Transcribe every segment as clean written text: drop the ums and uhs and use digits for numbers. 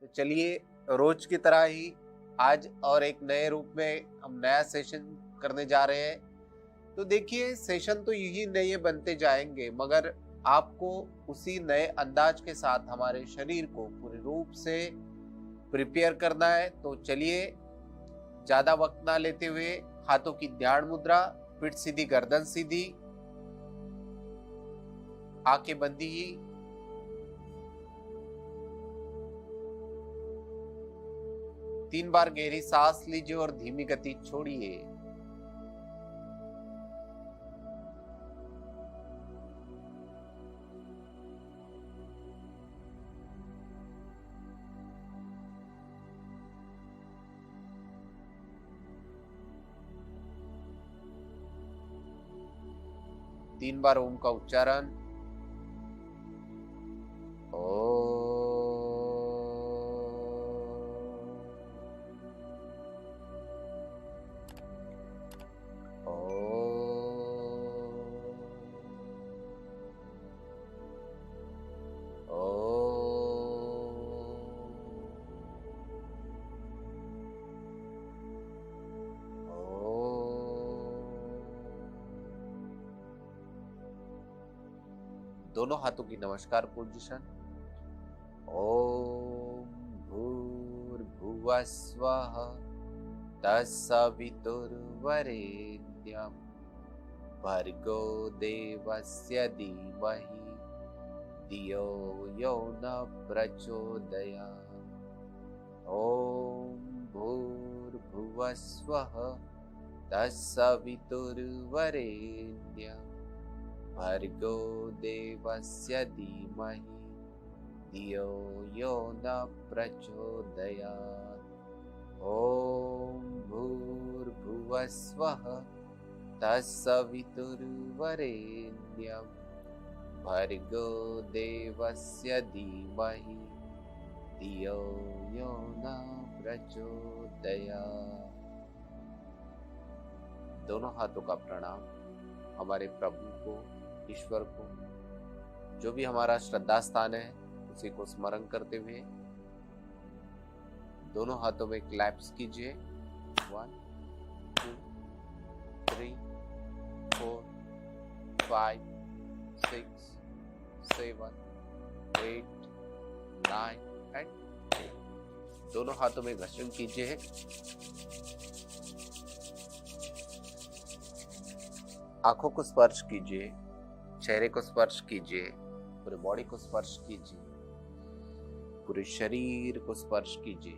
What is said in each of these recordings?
तो चलिए, रोज की तरह ही आज और एक नए रूप में हम नया सेशन करने जा रहे हैं। तो देखिए, सेशन तो यही नए बनते जाएंगे, मगर आपको उसी नए अंदाज के साथ हमारे शरीर को पूरे रूप से प्रिपेयर करना है। तो चलिए, ज्यादा वक्त ना लेते हुए हाथों की ध्यान मुद्रा, पीठ सीधी, गर्दन सीधी, आंखें बंदी ही। 3 बार गहरी सांस लीजिए और धीमी गति छोड़िए। तीन बार ओम का उच्चारण। दोनों हाथों की नमस्कार पोजीशन। ओम भूर्भुवः स्वः तत्सवितुर्वरेण्यं भर्गो देवस्य धीमहि धियो यो न प्रचोदयात्। ओम भूर्भुवः स्वः तत्सवितुर्वरेण्यं भर्गो देवस्य धीमहि धियो यो न प्रचोदयात्। ओम भूर्भुवः स्वः तत्सवितुर्वरेण्यं भर्गो देवस्य धीमहि धियो यो न प्रचोदयात्। दोनों हाथों का प्रणाम हमारे प्रभु को, ईश्वर को, जो भी हमारा श्रद्धा स्थान है उसी को स्मरण करते हुए दोनों हाथों में क्लैप्स कीजिए। 1 2 3 4 5 6 7 8 9 एंड 10। दोनों हाथों में घर्षण कीजिए। आंखों को स्पर्श कीजिए, चेहरे को स्पर्श कीजिए, पूरे बॉडी को स्पर्श कीजिए, पूरे शरीर को स्पर्श कीजिए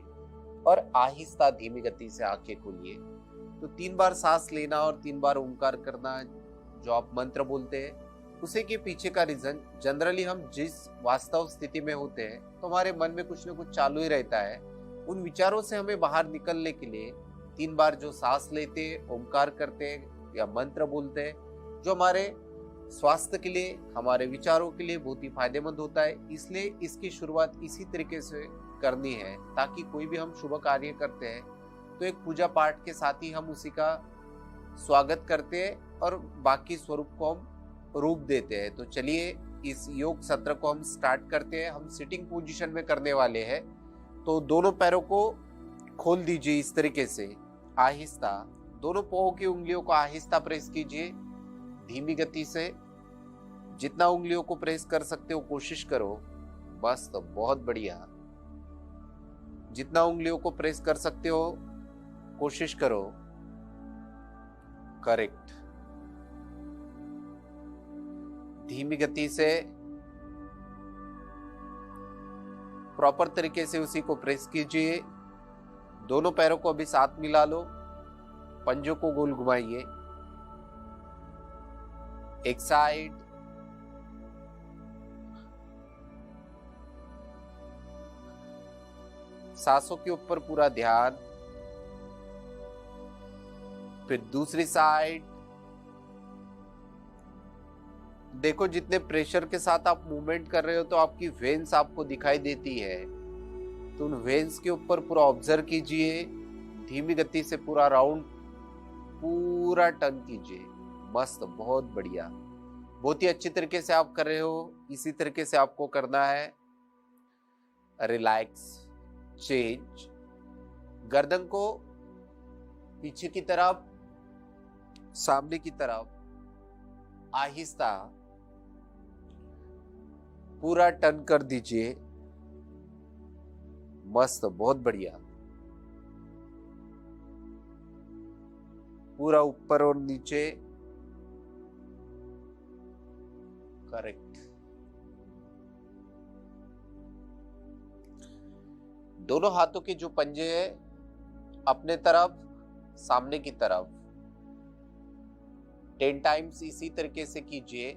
और आहिस्ता धीमी गति से आंखें खोलिए। तो 3 बार सांस लेना और 3 बार ओंकार करना, जो आप मंत्र बोलते हैं, उसी के पीछे का रीजन, जनरली हम जिस वास्तव स्थिति में होते हैं तो हमारे मन में कुछ न कुछ चालू ही रहता है। उन विचारों से हमें बाहर निकलने के लिए 3 बार जो सांस लेते, ओंकार करते या मंत्र बोलते हैं, जो हमारे स्वास्थ्य के लिए, हमारे विचारों के लिए बहुत ही फायदेमंद होता है। इसलिए इसकी शुरुआत इसी तरीके से करनी है, ताकि कोई भी हम शुभ कार्य करते हैं तो एक पूजा पाठ के साथ ही हम उसी का स्वागत करते हैं और बाकी स्वरूप को हम रूप देते हैं। तो चलिए, इस योग सत्र को हम स्टार्ट करते हैं। हम सिटिंग पोजीशन में करने वाले हैं। तो दोनों पैरों को खोल दीजिए इस तरीके से, आहिस्ता। दोनों पांवों की उंगलियों को आहिस्ता प्रेस कीजिए, धीमी गति से। जितना उंगलियों को प्रेस कर सकते हो कोशिश करो। बस, तो बहुत बढ़िया। जितना उंगलियों को प्रेस कर सकते हो कोशिश करो। करेक्ट। धीमी गति से प्रॉपर तरीके से उसी को प्रेस कीजिए। दोनों पैरों को अभी साथ मिला लो, पंजों को गोल घुमाइए, एक साइड, सांसों के ऊपर पूरा ध्यान, फिर दूसरी साइड। देखो, जितने प्रेशर के साथ आप मूवमेंट कर रहे हो तो आपकी वेन्स आपको दिखाई देती है, तो उन वेन्स के ऊपर पूरा ऑब्जर्व कीजिए। धीमी गति से पूरा राउंड पूरा टर्न कीजिए। मस्त, बहुत बढ़िया, बहुत ही अच्छी तरीके से आप कर रहे हो। इसी तरीके से आपको करना है। Relax, change. गर्दन को पीछे की तरफ, सामने की तरफ आहिस्ता पूरा टर्न कर दीजिए। मस्त, बहुत बढ़िया। पूरा ऊपर और नीचे, करेक्ट। दोनों हाथों के जो पंजे हैं अपने तरफ, सामने की तरफ 10 टाइम्स इसी तरीके से कीजिए।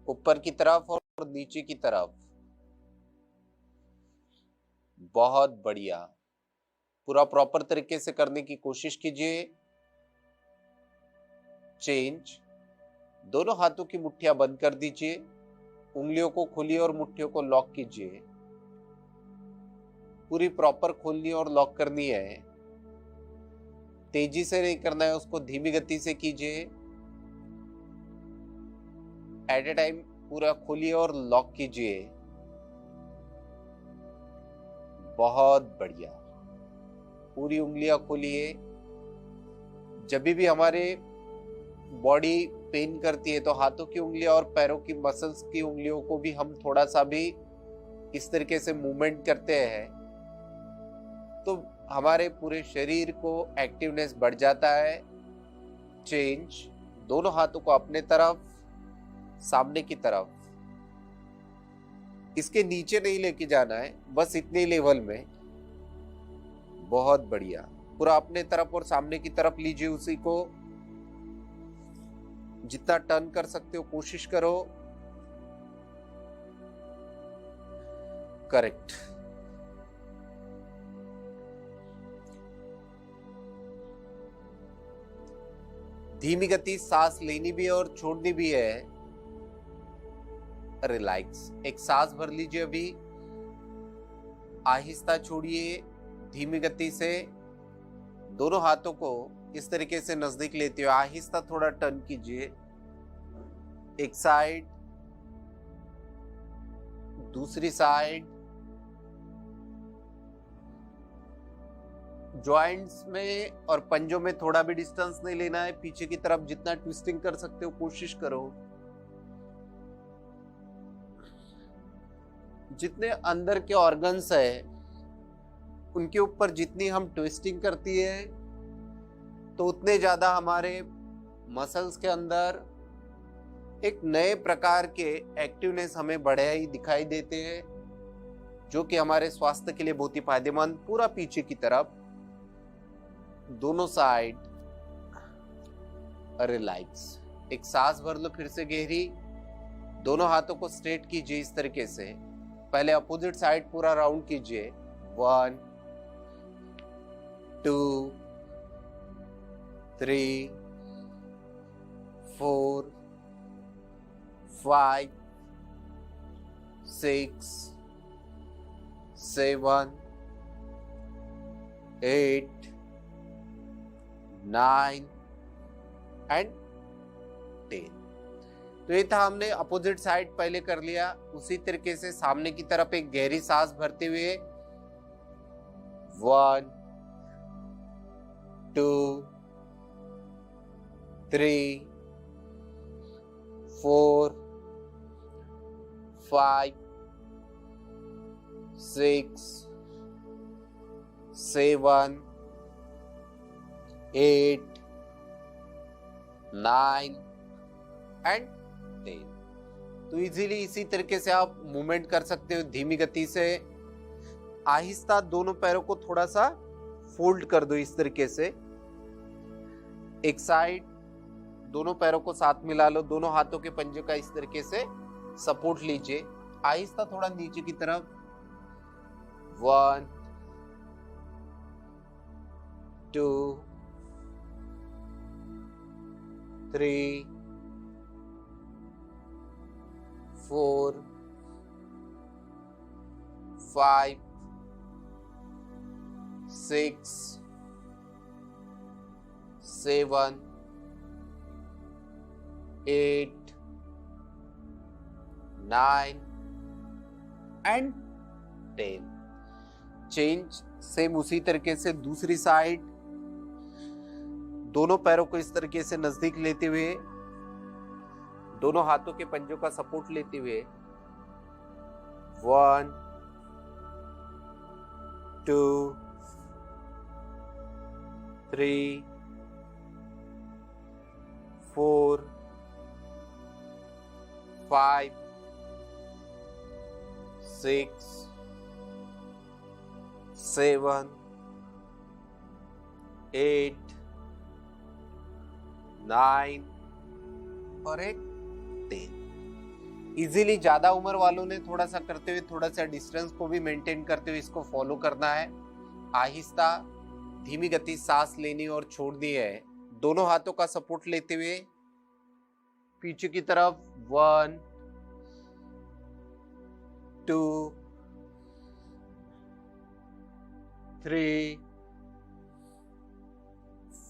ऊपर की तरफ और नीचे की तरफ, बहुत बढ़िया। पूरा प्रॉपर तरीके से करने की कोशिश कीजिए। चेंज। दोनों हाथों की मुट्ठियां बंद कर दीजिए, उंगलियों को खोलिए और मुट्ठियों को लॉक कीजिए। पूरी प्रॉपर खोलनी और लॉक करनी है। तेजी से नहीं करना है, उसको धीमी गति से कीजिए। एट ए टाइम पूरा खोलिए और लॉक कीजिए। बहुत बढ़िया। पूरी उंगलियां खोलिए। जब भी हमारे बॉडी पेन करती है तो हाथों की उंगलियां और पैरों की मसल्स की उंगलियों को भी हम थोड़ा सा भी इस तरीके से मूवमेंट करते हैं तो हमारे पूरे शरीर को एक्टिवनेस बढ़ जाता है। चेंज। दोनों हाथों को अपने तरफ, सामने की तरफ, इसके नीचे नहीं लेके जाना है, बस इतने लेवल में। बहुत बढ़िया। पूरा अपने तरफ और सामने की तरफ लीजिए। उसी को जितना टर्न कर सकते हो कोशिश करो। करेक्ट। धीमी गति सांस लेनी भी है और छोड़नी भी है। रिलैक्स। एक सांस भर लीजिए अभी, आहिस्ता छोड़िए धीमी गति से। दोनों हाथों को इस तरीके से नजदीक लेते हुए आहिस्ता थोड़ा टर्न कीजिए। एक साइड, दूसरी साइड। जॉइंट्स में और पंजों में थोड़ा भी डिस्टेंस नहीं लेना है। पीछे की तरफ जितना ट्विस्टिंग कर सकते हो कोशिश करो। जितने अंदर के ऑर्गन्स है उनके ऊपर जितनी हम ट्विस्टिंग करती है तो उतने ज्यादा हमारे मसल्स के अंदर एक नए प्रकार के एक्टिवनेस हमें बढ़े ही दिखाई देते हैं, जो कि हमारे स्वास्थ्य के लिए बहुत ही फायदेमंद। पूरा पीछे की तरफ, दोनों साइड। रिलैक्स। एक सांस भर लो फिर से गहरी। दोनों हाथों को स्ट्रेट कीजिए इस तरीके से। पहले अपोजिट साइड पूरा राउंड कीजिए। 1 2 3 4 5 6 7 8 9 एंड 10। तो ये था, हमने अपोजिट साइड पहले कर लिया। उसी तरीके से सामने की तरफ एक गहरी सांस भरते हुए 1 2 3 4 5 6 7 8 9 एंड 10। तो इजीली इसी तरीके से आप मूवमेंट कर सकते हो। धीमी गति से आहिस्ता दोनों पैरों को थोड़ा सा फोल्ड कर दो इस तरीके से। एक साइड, दोनों पैरों को साथ मिला लो। दोनों हाथों के पंजे का इस तरीके से सपोर्ट लीजिए। आहिस्ता थोड़ा नीचे की तरफ। 1 2 3 4 5 6 7 8 9 एंड 10। चेंज सेम उसी तरीके से दूसरी साइड, दोनों पैरों को इस तरीके से नजदीक लेते हुए, दोनों हाथों के पंजों का सपोर्ट लेते हुए 1 2 3 4 5 6 7 8 9 और एक 10। इजीली ज्यादा उम्र वालों ने थोड़ा सा करते हुए, थोड़ा सा डिस्टेंस को भी मेंटेन करते हुए इसको फॉलो करना है। आहिस्ता धीमी गति सांस लेनी और छोड़नी है, दोनों हाथों का सपोर्ट लेते हुए पीछे की तरफ 1 2 3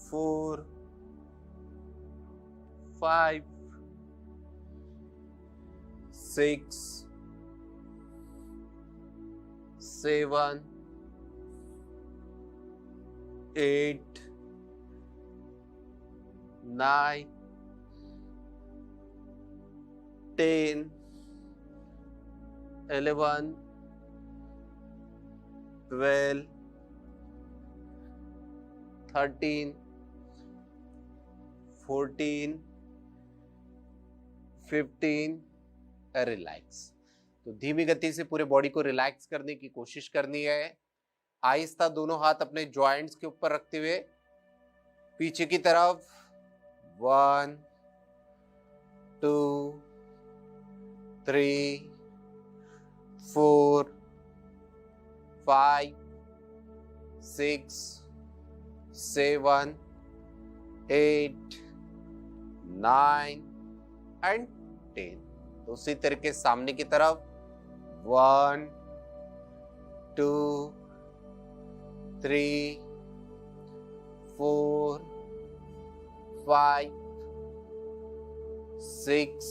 4 5 6 7 8 9 10 11 12 13 14 15। रिलैक्स। तो धीमी गति से पूरे बॉडी को रिलैक्स करने की कोशिश करनी है। आहिस्ता दोनों हाथ अपने जॉइंट्स के ऊपर रखते हुए पीछे की तरफ 1 2 3 4 5 6 7 8 9 एंड 10। तो उसी तरीके सामने की तरफ 1 2 3 4 5 6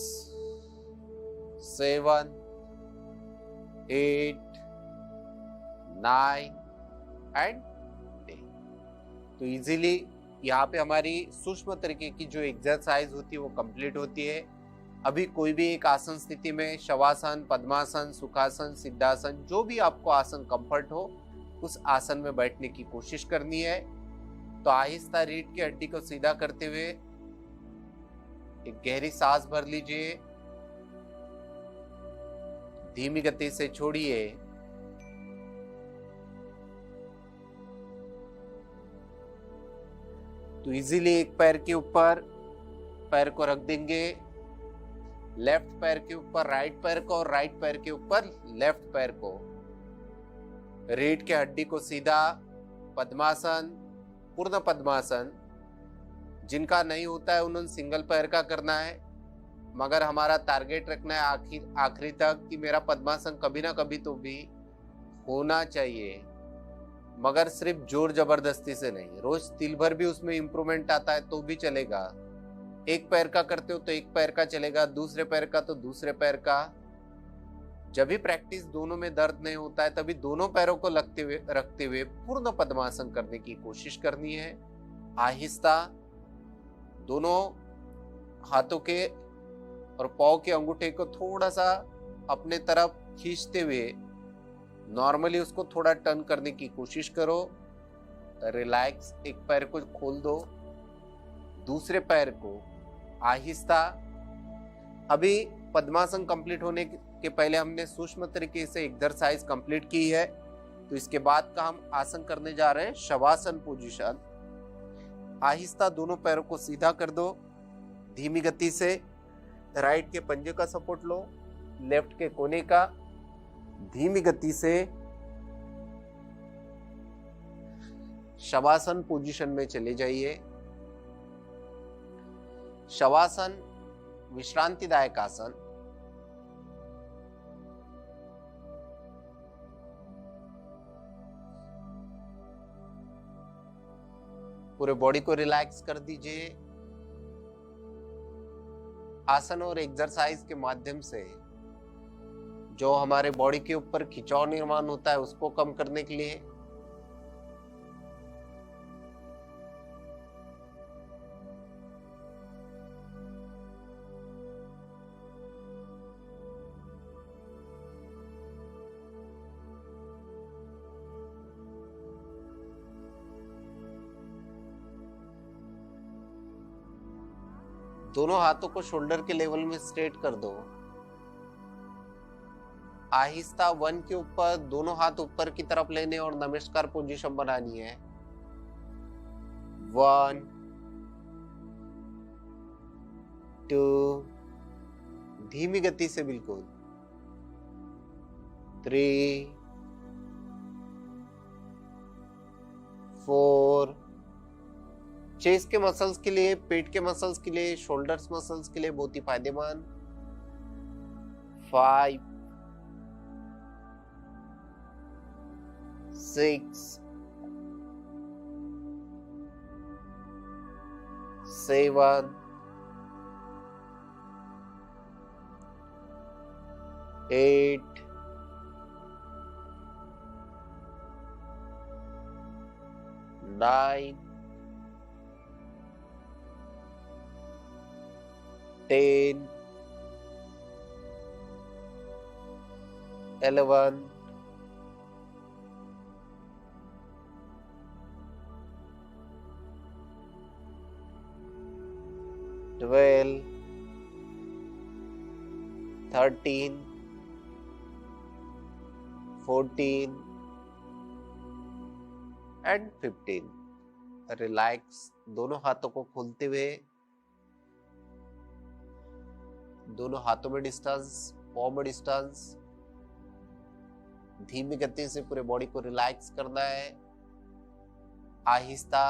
7 8 9 एंड 10। तो इजीली यहाँ पे हमारी सूक्ष्म तरीके की जो एक्सरसाइज होती है वो कंप्लीट होती है। अभी कोई भी एक आसन स्थिति में शवासन, पद्मासन, सुखासन, सिद्धासन, जो भी आपको आसन कंफर्ट हो उस आसन में बैठने की कोशिश करनी है। तो आहिस्ता रीढ़ की हड्डी को सीधा करते हुए एक गहरी सांस भर लीजिए, धीमी गति से छोड़िए। तो इजीली एक पैर के ऊपर पैर को रख देंगे, लेफ्ट पैर के ऊपर राइट पैर को और राइट पैर के ऊपर लेफ्ट पैर को। रीढ़ के हड्डी को सीधा, पद्मासन, पूर्ण पद्मासन। जिनका नहीं होता है उन्होंने सिंगल पैर का करना है, मगर हमारा टारगेट रखना है आखिरी तक कि मेरा पद्मासन कभी ना कभी तो भी होना चाहिए, मगर सिर्फ जोर जबरदस्ती से नहीं। रोज तिल भर भी उसमें इंप्रूवमेंट आता है तो भी चलेगा। एक पैर का करते हो तो एक पैर का चलेगा, दूसरे पैर का तो दूसरे पैर का। जब भी प्रैक्टिस दोनों में दर्द नहीं होता है तभी दोनों पैरों को रखते हुए पूर्ण पद्मासन करने की कोशिश करनी है। आहिस्ता दोनों हाथों के और पाँव के अंगूठे को थोड़ा सा अपने तरफ खींचते हुए नॉर्मली उसको थोड़ा टर्न करने की कोशिश करो। रिलैक्स। एक पैर को खोल दो, दूसरे पैर को आहिस्ता। अभी पद्मासन कंप्लीट होने के पहले हमने सूक्ष्म तरीके से एक्सरसाइज कंप्लीट की है, तो इसके बाद का हम आसन करने जा रहे हैं शवासन पोजीशन। आहिस्ता दोनों पैरों को सीधा कर दो, धीमी गति से राइट के पंजे का सपोर्ट लो, लेफ्ट के कोने का, धीमी गति से शवासन पोजीशन में चले जाइए। शवासन विश्रांतिदायक आसन। पूरे बॉडी को रिलैक्स कर दीजिए। आसन और एक्सरसाइज के माध्यम से जो हमारे बॉडी के ऊपर खिंचाव निर्माण होता है उसको कम करने के लिए। दोनों हाथों को शोल्डर के लेवल में स्ट्रेट कर दो। आहिस्ता 1 के ऊपर दोनों हाथ ऊपर की तरफ लेने और नमस्कार पोजीशन बनानी है। 1 2, धीमी गति से बिल्कुल। 3 4, चेस्ट के मसल्स के लिए, पेट के मसल्स के लिए, शोल्डर्स मसल्स के लिए बहुत ही फायदेमंद। 5 6 7 8 9 10 11 12 13 14 एंड 15। रिलैक्स। दोनों हाथों को खोलते हुए दोनों हाथों में डिस्टेंस, पाँव में डिस्टेंस। धीमी गति से पूरे बॉडी को रिलैक्स करना है। आहिस्ता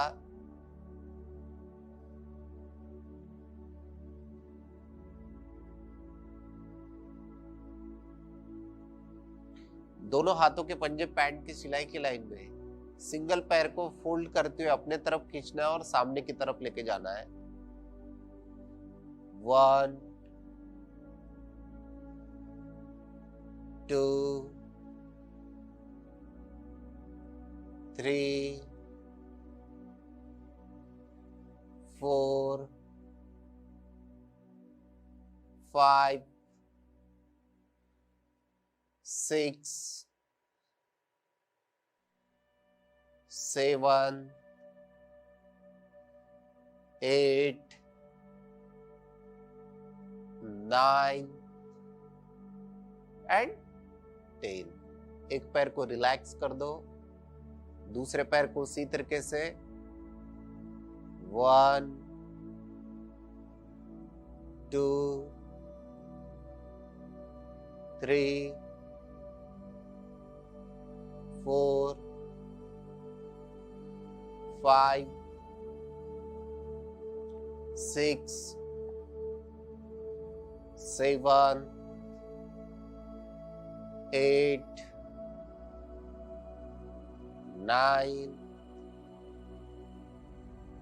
दोनों हाथों के पंजे पैंट की सिलाई की लाइन में। सिंगल पैर को फोल्ड करते हुए अपने तरफ खींचना है और सामने की तरफ लेके जाना है। 1 2 3 4 5 6 7 8 9 एंड 10। एक पैर को रिलैक्स कर दो, दूसरे पैर को उसी तरीके से। 1 2 3 4 5 6 7 8 9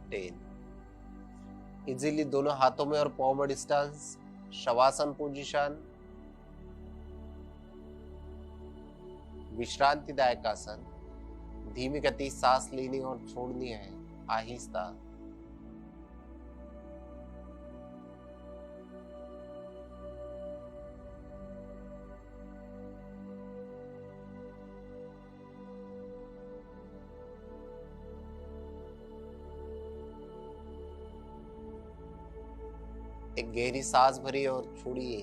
10। इजीली दोनों हाथों में और पाँव में डिस्टेंस। शवासन पोजीशन, विश्रांतिदायक आसन। धीमी गति सांस लेनी और छोड़नी है आहिस्ता। एक गहरी सांस भरिए और छोड़िए।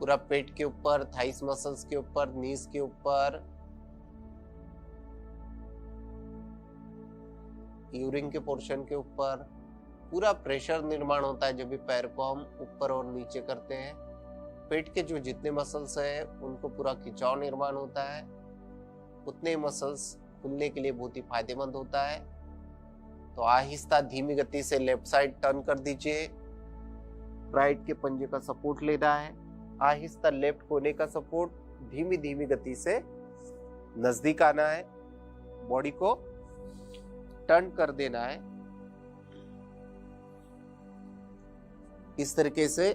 पूरा पेट के ऊपर, थाइस मसल्स के ऊपर, नीज के ऊपर, यूरिन के पोर्शन के ऊपर पूरा प्रेशर निर्माण होता है जब भी पैर को हम ऊपर और नीचे करते हैं। पेट के जो जितने मसल्स हैं उनको पूरा खिंचाव निर्माण होता है, उतने मसल्स खुलने के लिए बहुत ही फायदेमंद होता है। तो आहिस्ता धीमी गति से लेफ्ट साइड टर्न कर दीजिए। राइट के पंजे का सपोर्ट लेना है। आहिस्ता लेफ्ट कोने का सपोर्ट धीमी धीमी गति से नजदीक आना है। बॉडी को टर्न कर देना है। इस तरीके से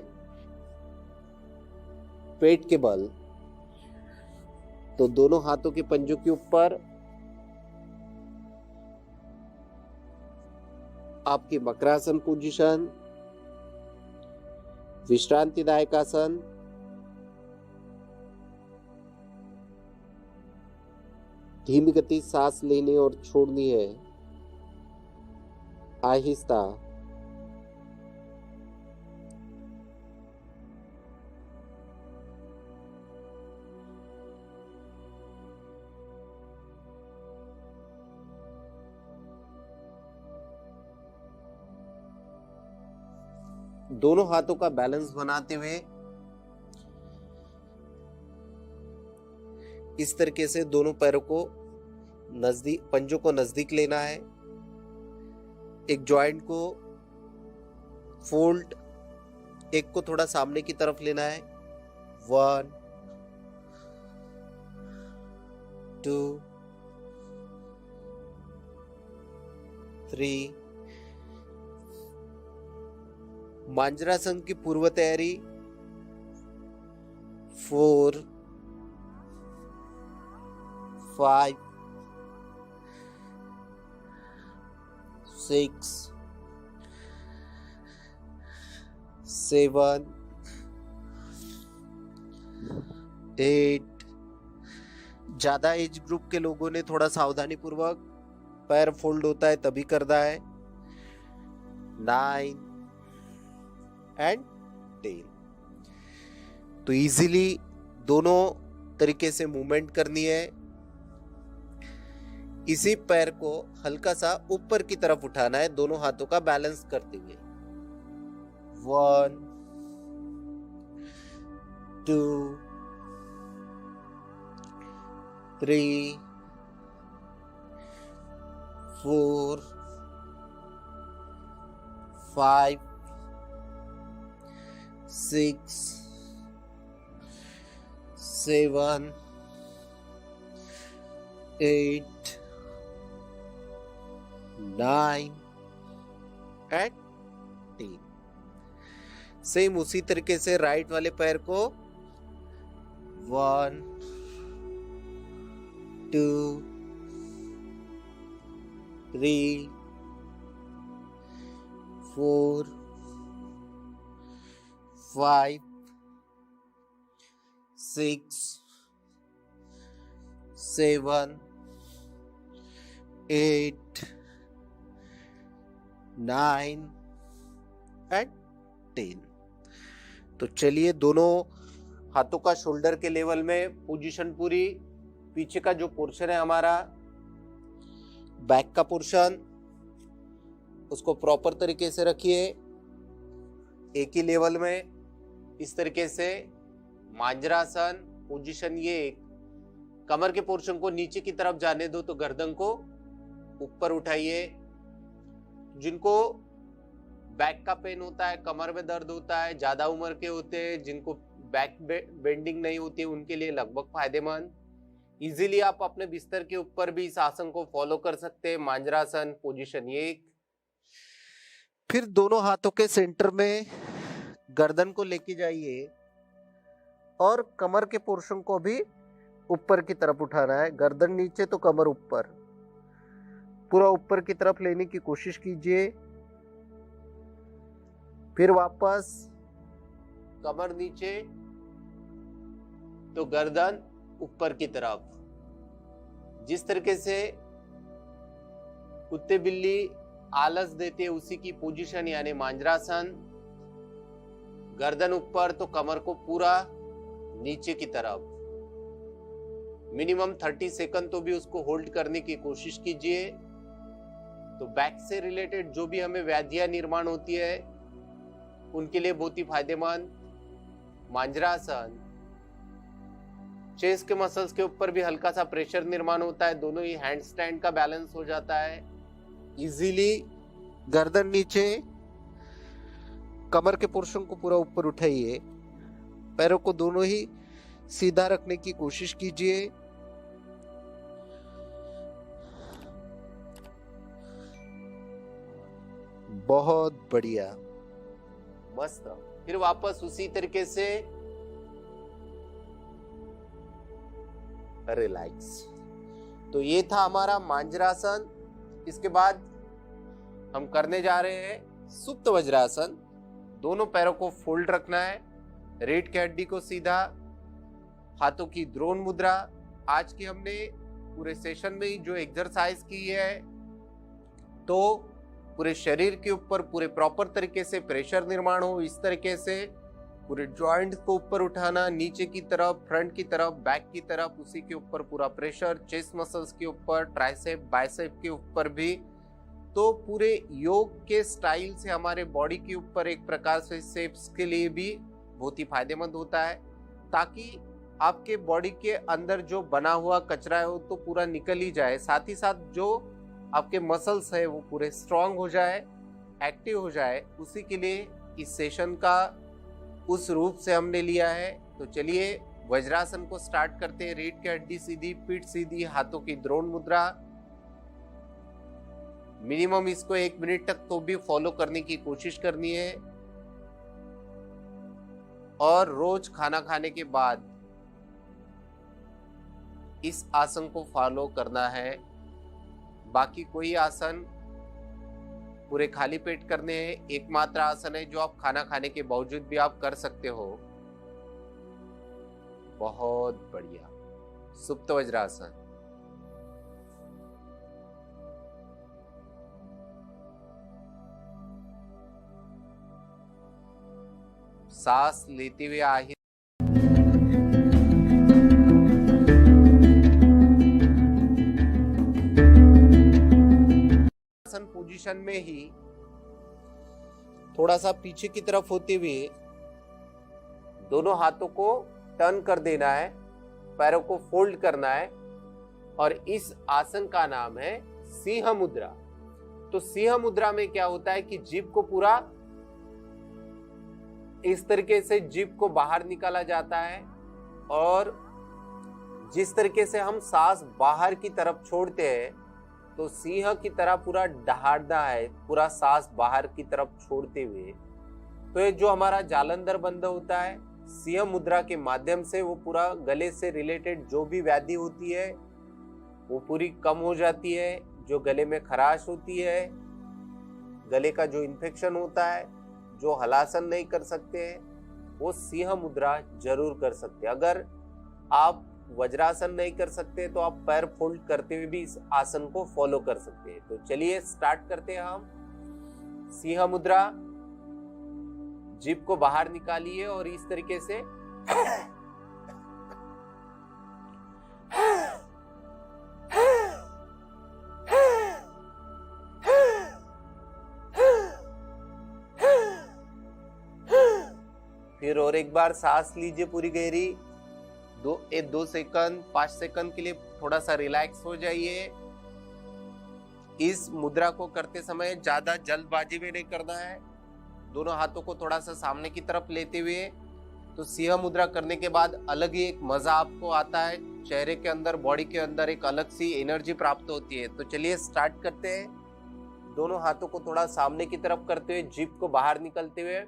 पेट के बल, तो दोनों हाथों के पंजों के ऊपर आपकी मकरासन पोजीशन, विश्रांतिदायक आसन, धीमी गति सांस लेनी और छोड़नी है, आहिस्ता। दोनों हाथों का बैलेंस बनाते हुए इस तरीके से दोनों पैरों को नजदीक, पंजों को नजदीक लेना है। एक जॉइंट को फोल्ड, एक को थोड़ा सामने की तरफ लेना है। 1 2 3। मांजरासन की पूर्व तैयारी। 4 5 6 7 8। ज्यादा एज ग्रुप के लोगों ने थोड़ा सावधानी पूर्वक, पैर फोल्ड होता है तभी करना है। 9 एंड 10। तो इजीली दोनों तरीके से मूवमेंट करनी है। इसी पैर को हल्का सा ऊपर की तरफ उठाना है, दोनों हाथों का बैलेंस करते हुए। 1 2 3 4 5 6 7 8 9 एंड 10। सेम उसी तरीके से राइट वाले पैर को 1 2 3 4 5 6 7 8 9 एंड 10। तो चलिए दोनों हाथों का शोल्डर के लेवल में पोजीशन पूरी। पीछे का जो पोर्शन है हमारा बैक का पोर्शन, उसको प्रॉपर तरीके से रखिए एक ही लेवल में। इस तरीके से मांजरासन पोजीशन ये एक। कमर के पोर्शन को नीचे की तरफ जाने दो, तो गर्दन को ऊपर उठाइए। जिनको बैक का पेन होता है, कमर में दर्द होता है, ज्यादा उम्र के होते हैं, जिनको बैक बेंडिंग नहीं होती है, उनके लिए लगभग फायदेमंद। इजीली आप अपने बिस्तर के ऊपर भी इस आसन को फॉलो कर सकते हैं। मांजरासन पोजीशन ये एक। फिर दोनों हाथों के सेंटर में गर्दन को लेके जाइए और कमर के पोर्शन को भी ऊपर की तरफ उठाना है। गर्दन नीचे तो कमर ऊपर, पूरा ऊपर की तरफ लेने की कोशिश कीजिए। फिर वापस कमर नीचे तो गर्दन ऊपर की तरफ। जिस तरीके से कुत्ते बिल्ली आलस देते उसी की पोजीशन यानी मांजरासन। गर्दन ऊपर तो कमर को पूरा नीचे की तरफ। मिनिमम 30 सेकंड तो भी उसको होल्ड करने की कोशिश कीजिए। तो बैक से रिलेटेड जो भी हमें व्याधियां निर्माण होती है उनके लिए बहुत ही फायदेमंद मांजरासन। चेस्ट के मसल्स के ऊपर भी हल्का सा प्रेशर निर्माण होता है, दोनों ही हैंड स्टैंड का बैलेंस हो जाता है। इजीली गर्दन नीचे, कमर के पोर्शन को पूरा ऊपर उठाइए। पैरों को दोनों ही सीधा रखने की कोशिश कीजिए। बहुत बढ़िया, मस्त। फिर वापस उसी तरीके से रिलैक्स। तो ये था हमारा मांजरासन। इसके बाद हम करने जा रहे हैं सुप्त वज्रासन। दोनों पैरों को फोल्ड रखना है, रीढ़ की हड्डी को सीधा, हाथों की द्रोण मुद्रा। आज की हमने पूरे सेशन में जो एक्सरसाइज की है, तो पूरे शरीर के ऊपर पूरे प्रॉपर तरीके से प्रेशर निर्माण हो, इस तरीके से पूरे जॉइंट को ऊपर उठाना, नीचे की तरफ, फ्रंट की तरफ, बैक की तरफ, उसी के ऊपर पूरा प्रेशर, चेस्ट मसल्स के ऊपर, ट्राइसेप बाइसेप के ऊपर भी। तो पूरे योग के स्टाइल से हमारे बॉडी के ऊपर एक प्रकार से शेप्स के लिए भी बहुत ही फायदेमंद होता है, ताकि आपके बॉडी के अंदर जो बना हुआ कचरा है वो तो पूरा निकल ही जाए, साथ ही साथ जो आपके मसल्स है वो पूरे स्ट्रांग हो जाए, एक्टिव हो जाए। उसी के लिए इस सेशन का उस रूप से हमने लिया है। तो चलिए वज्रासन को स्टार्ट करते हैं। रीढ़ की हड्डी सीधी, पीठ सीधी, हाथों की द्रोण मुद्रा। मिनिमम इसको 1 मिनट तक तो भी फॉलो करने की कोशिश करनी है, और रोज खाना खाने के बाद इस आसन को फॉलो करना है। बाकी कोई आसन पूरे खाली पेट करने हैं। एकमात्र आसन है जो आप खाना खाने के बावजूद भी आप कर सकते हो। बहुत बढ़िया, सुप्त वज्रासन। सांस लेते हुए आहिर पोजीशन में ही थोड़ा सा पीछे की तरफ होते हुए दोनों हाथों को टर्न कर देना है, पैरों को फोल्ड करना है, और इस आसन का नाम है सिंह मुद्रा। तो सिंह मुद्रा में क्या होता है कि जीभ को पूरा इस तरीके से जीभ को बाहर निकाला जाता है, और जिस तरीके से हम सांस बाहर की तरफ छोड़ते हैं, तो सिंह की तरह पूरा दहाड़ना है, पूरा सांस बाहर की तरफ छोड़ते हुए। तो ये जो हमारा जालंधर बंद होता है, सिंह मुद्रा के माध्यम से वो पूरा गले से रिलेटेड जो भी व्याधि होती है वो पूरी कम हो जाती है। जो गले में खराश होती है, गले का जो इन्फेक्शन होता है, जो हलासन नहीं कर सकते हैं, वो सिंह मुद्रा जरूर कर सकते हैं। अगर आप वज्रासन नहीं कर सकते तो आप पैर फोल्ड करते हुए भी इस आसन को फॉलो कर सकते हैं। तो चलिए स्टार्ट करते हैं हम। सिंह मुद्रा, जीभ को बाहर निकालिए और इस तरीके से फिर और एक बार सांस लीजिए पूरी गहरी। 2 सेकंड 5 सेकंड के लिए थोड़ा सा रिलैक्स हो जाइए। इस मुद्रा को करते समय ज्यादा जल्दबाजी में नहीं करना है। दोनों हाथों को थोड़ा सा सामने की तरफ लेते हुए, तो सिंह मुद्रा करने के बाद अलग ही एक मजा आपको आता है। चेहरे के अंदर, बॉडी के अंदर एक अलग सी एनर्जी प्राप्त होती है। तो चलिए स्टार्ट करते हैं। दोनों हाथों को थोड़ा सामने की तरफ करते हुए, जीभ को बाहर निकलते हुए,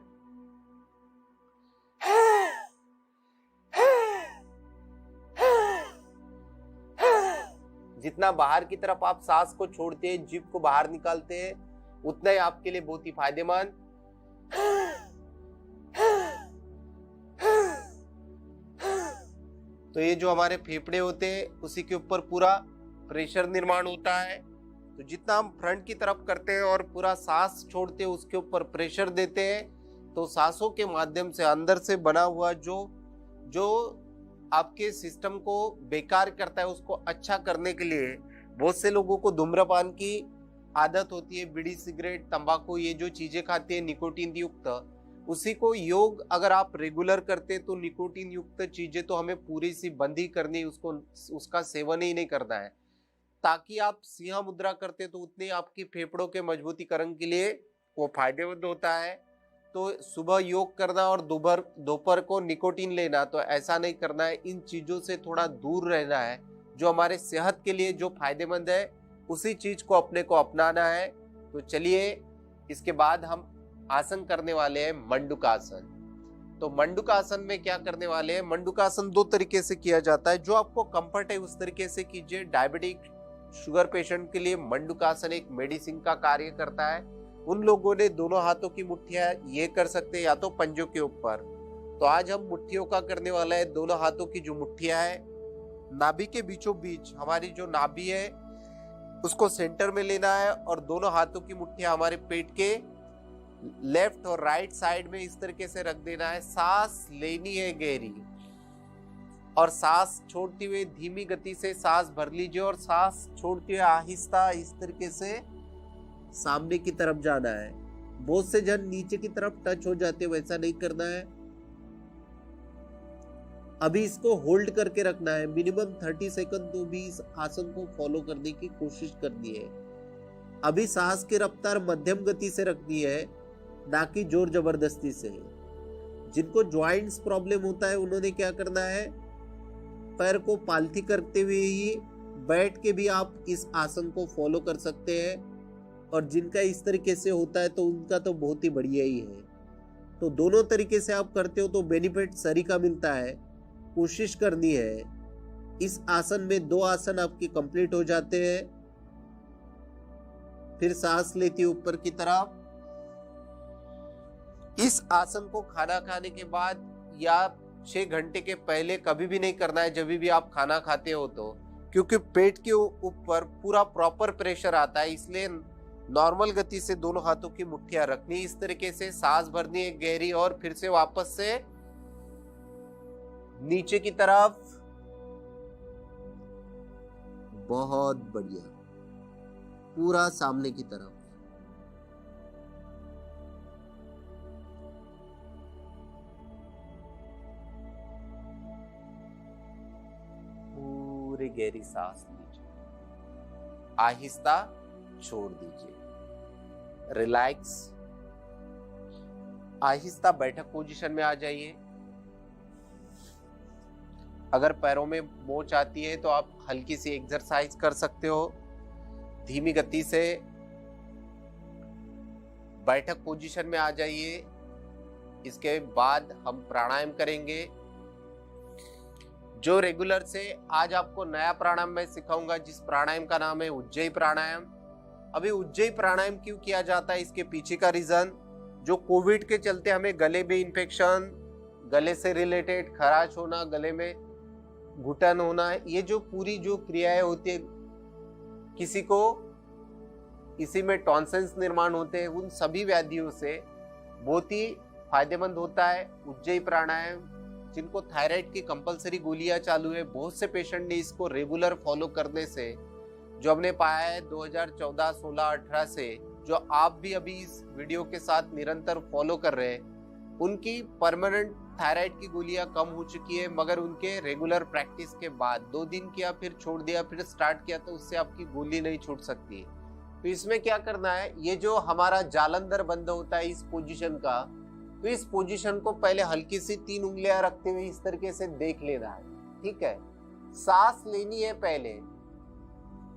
जितना बाहर की तरफ आप सांस को छोड़ते हैं, जीभ को बाहर निकालते हैं, उतना ही आपके लिए बहुत ही फायदेमंद। तो ये जो हमारे फेफड़े होते हैं उसी के ऊपर पूरा प्रेशर निर्माण होता है। तो जितना हम फ्रंट की तरफ करते हैं और पूरा सांस छोड़ते हैं, उसके ऊपर प्रेशर देते हैं, तो सांसों के माध्यम से अंदर से बना हुआ जो आपके सिस्टम को बेकार करता है, उसको अच्छा करने के लिए बहुत से लोगों को धूम्रपान की आदत होती है, बीड़ी, सिगरेट, तंबाकू, ये जो चीजें खाते हैं निकोटीन युक्त, उसी को योग अगर आप रेगुलर करते तो निकोटीन युक्त चीजें तो हमें पूरी सी बंद ही करनी, उसका सेवन ही नहीं करना है। ताकि आप सिंह मुद्रा करते तो उतने आपकी फेफड़ों के मजबूतीकरण के लिए वो फायदेमंद होता है। तो सुबह योग करना और दोपहर को निकोटीन लेना, तो ऐसा नहीं करना है। इन चीजों से थोड़ा दूर रहना है। जो हमारे सेहत के लिए जो फायदेमंद है उसी चीज को अपने को अपनाना है। तो चलिए इसके बाद हम आसन करने वाले हैं मंडूकासन। तो मंडूकासन में क्या करने वाले हैं, मंडूकासन दो तरीके से किया जाता है, जो आपको कंफर्ट है उस तरीके से कीजिए। डायबिटिक शुगर पेशेंट के लिए मंडूकासन एक मेडिसिन का कार्य करता है। उन लोगों ने दोनों हाथों की मुट्ठियां ये कर सकते हैं या तो पंजों के ऊपर। तो आज हम मुट्ठियों का करने वाला है। दोनों हाथों की जो मुट्ठियां है, नाभि के बीचों बीच हमारी जो नाभि है उसको सेंटर में लेना है और दोनों हाथों की मुट्ठियां हमारे पेट के लेफ्ट और राइट साइड में इस तरीके से रख देना है। सांस लेनी है गहरी और सांस छोड़ते हुए धीमी गति से सांस भर लीजिए और सांस छोड़ते हुए आहिस्ता इस तरीके से सामने की तरफ जाना है। बहुत से जन नीचे की तरफ टच हो जाते, वैसा नहीं करना है। अभी इसको होल्ड करके रखना है मिनिमम 30 सेकंड, तो भी इस आसन को फॉलो करने की कोशिश करनी है। अभी सांस की रफ्तार मध्यम गति से रखनी है, ना कि जोर जबरदस्ती से। जिनको ज्वाइंट्स प्रॉब्लम होता है उन्होंने क्या करना है, पैर को पालथी करते हुए ही बैठ के भी आप इस आसन को फॉलो कर सकते हैं। और जिनका इस तरीके से होता है तो उनका तो बहुत ही बढ़िया ही है। तो दोनों तरीके से आप करते हो तो बेनिफिट सरी का मिलता है। कोशिश करनी है। इस आसन में 2 आसन आपके कंप्लीट हो जाते हैं। फिर सांस लेती है ऊपर की तरफ। इस आसन को खाना खाने के बाद या 6 घंटे के पहले कभी भी नहीं करना है, जब भी आप खाना खाते हो तो, क्योंकि पेट के ऊपर पूरा प्रॉपर प्रेशर आता है। इसलिए नॉर्मल गति से दोनों हाथों की मुट्ठियां रखनी, इस तरीके से सांस भरनी है गहरी और फिर से वापस से नीचे की तरफ। बहुत बढ़िया, पूरा सामने की तरफ। पूरी गहरी सांस लीजिए, आहिस्ता छोड़ दीजिए, रिलैक्स। आहिस्ता बैठक पोजीशन में आ जाइए। अगर पैरों में मोच आती है तो आप हल्की सी एक्सरसाइज कर सकते हो। धीमी गति से बैठक पोजीशन में आ जाइए। इसके बाद हम प्राणायाम करेंगे। जो रेगुलर से आज आपको नया प्राणायाम मैं सिखाऊंगा, जिस प्राणायाम का नाम है उज्जयी प्राणायाम। अभी उज्जयी प्राणायाम क्यों किया जाता है, इसके पीछे का रीजन, जो कोविड के चलते हमें गले में इन्फेक्शन, गले से रिलेटेड खराश होना, गले में घुटन होना, ये जो पूरी जो क्रियाएं होती है, किसी को इसी में टॉन्सिल्स निर्माण होते हैं, उन सभी व्याधियों से बहुत ही फायदेमंद होता है उज्जयी प्राणायाम। जिनको थायराइड की कंपलसरी गोलियां चालू है, बहुत से पेशेंट ने इसको रेगुलर फॉलो करने से, जो हमने पाया है 2014, 16, 18 से, जो आप भी अभी इस वीडियो के साथ निरंतर फॉलो कर रहे हैं, उनकी परमानेंट थायराइड की गोलियां कम हो चुकी है। मगर उनके रेगुलर प्रैक्टिस के बाद 2 दिन किया, फिर छोड़ दिया, फिर स्टार्ट किया, तो उससे आपकी गोली नहीं छूट सकती। तो इसमें क्या करना है, ये जो हमारा जालंधर बंद होता है इस पोजीशन का, तो इस पोजीशन को पहले हल्की सी 3 उंगलियां रखते हुए इस तरीके से देख लेना है। ठीक है, सांस लेनी है पहले।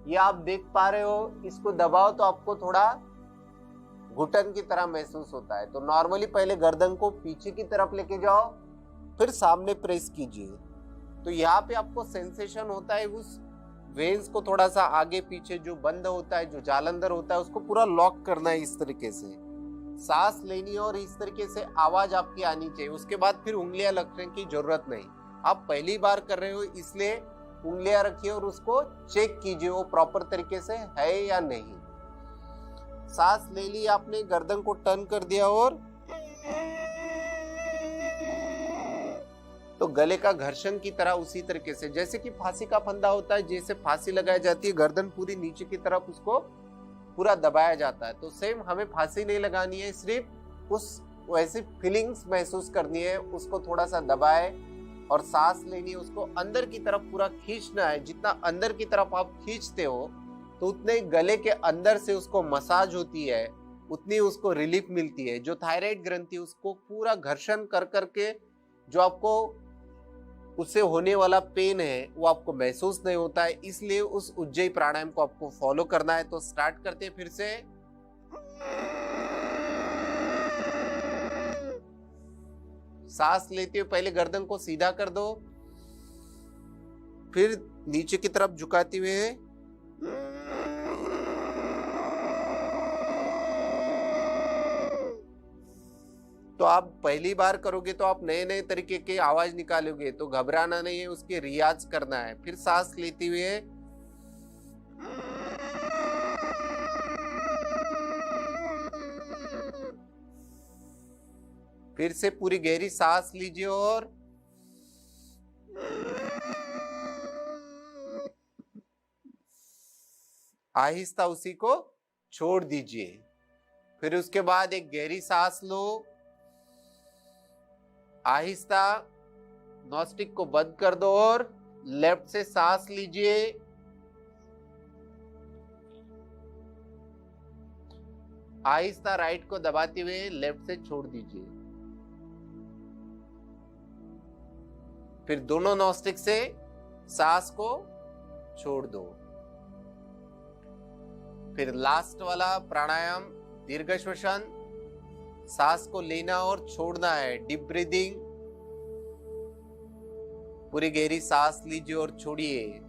ये आप देख पा रहे हो, इसको दबाओ तो आपको थोड़ा घुटन की तरह महसूस होता है। तो नॉर्मली पहले गर्दन को पीछे की तरफ लेके जाओ, फिर सामने प्रेस कीजिए। तो यहाँ पे आपको सेंसेशन होता है, उस वेन्स को थोड़ा सा आगे पीछे जो बंद होता है, जो जालंधर होता है, उसको पूरा लॉक करना है इस तरीके से। सांस लेनी है और इस तरीके से आवाज आपकी आनी चाहिए। उसके बाद फिर उंगलियां रखने की जरूरत नहीं। आप पहली बार कर रहे हो इसलिए उंगलियां रखिए और उसको चेक कीजिए वो प्रॉपर तरीके से है या नहीं। सांस ले ली आपने, गर्दन को टर्न कर दिया और तो गले का घर्षण की तरह उसी तरीके से, जैसे कि फांसी का फंदा होता है, जैसे फांसी लगाई जाती है, गर्दन पूरी नीचे की तरफ उसको पूरा दबाया जाता है। तो सेम हमें फांसी नहीं लगानी है, सिर्फ उस वैसी फीलिंग्स महसूस करनी है। उसको थोड़ा सा दबाए और सांस लेनी है, उसको अंदर की तरफ पूरा खींचना है। जितना अंदर की तरफ आप खींचते हो तो उतने गले के अंदर से उसको मसाज होती है, उतनी उसको रिलीफ मिलती है। जो थायराइड ग्रंथि उसको पूरा घर्षण कर करके जो आपको उससे होने वाला पेन है वो आपको महसूस नहीं होता है। इसलिए उस उज्जयी प्राणायाम को आपको फॉलो करना है। तो स्टार्ट करते हैं फिर से। सांस लेते हुए पहले गर्दन को सीधा कर दो, फिर नीचे की तरफ झुकाते हुए तो आप पहली बार करोगे तो आप नए नए तरीके की आवाज निकालोगे, तो घबराना नहीं है, उसके रियाज करना है। फिर सांस लेते हुए फिर से पूरी गहरी सांस लीजिए और आहिस्ता उसी को छोड़ दीजिए। फिर उसके बाद एक गहरी सांस लो, आहिस्ता नॉस्टिक को बंद कर दो और लेफ्ट से सांस लीजिए। आहिस्ता राइट को दबाते हुए लेफ्ट से छोड़ दीजिए। फिर दोनों नॉस्टिक से सांस को छोड़ दो। फिर लास्ट वाला प्राणायाम दीर्घ श्वसन, सांस को लेना और छोड़ना है, डीप ब्रीदिंग। पूरी गहरी सांस लीजिए और छोड़िए।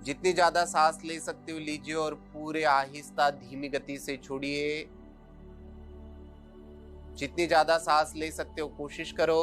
जितनी ज्यादा सांस ले सकते हो लीजिए और पूरे आहिस्ता धीमी गति से छोड़िए। जितनी ज्यादा सांस ले सकते हो कोशिश करो।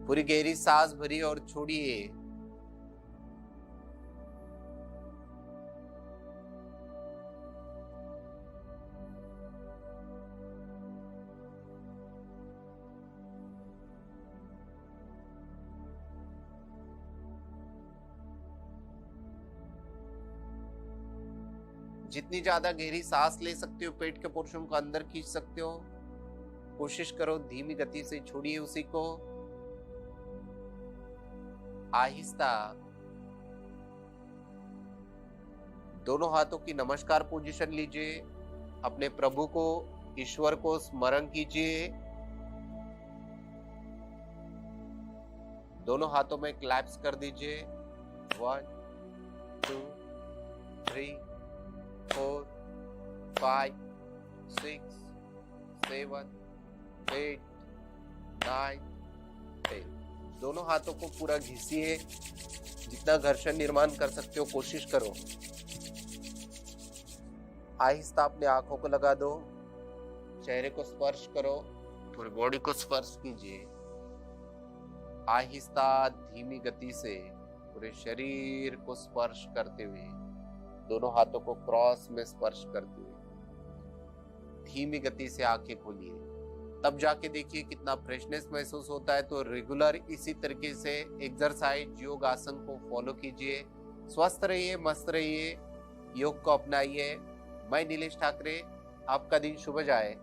पूरी गहरी सांस भरी और छोड़िए। जितनी ज्यादा गहरी सांस ले सकते हो पेट के पोर्शन को अंदर खींच सकते हो कोशिश करो। धीमी गति से छोड़िए उसी को। आहिस्ता दोनों हाथों की नमस्कार पोजीशन लीजिए। अपने प्रभु को, ईश्वर को स्मरण कीजिए। दोनों हाथों में क्लैप्स कर दीजिए। 1 2 3 4 5 6 7 8 9 10। दोनों हाथों को पूरा घिसिए। जितना घर्षण निर्माण कर सकते हो कोशिश करो। आहिस्ता अपने आंखों को लगा दो, चेहरे को स्पर्श करो, पूरी बॉडी को स्पर्श कीजिए। आहिस्ता धीमी गति से पूरे शरीर को स्पर्श करते हुए, दोनों हाथों को क्रॉस में स्पर्श करते हुए धीमी गति से आंखें खोलिए। तब जाके देखिए कितना फ्रेशनेस महसूस होता है। तो रेगुलर इसी तरीके से एक्सरसाइज, योग, आसन को फॉलो कीजिए। स्वस्थ रहिए, मस्त रहिए, योग को अपनाइए। मैं नीलेश ठाकरे, आपका दिन शुभ जाए।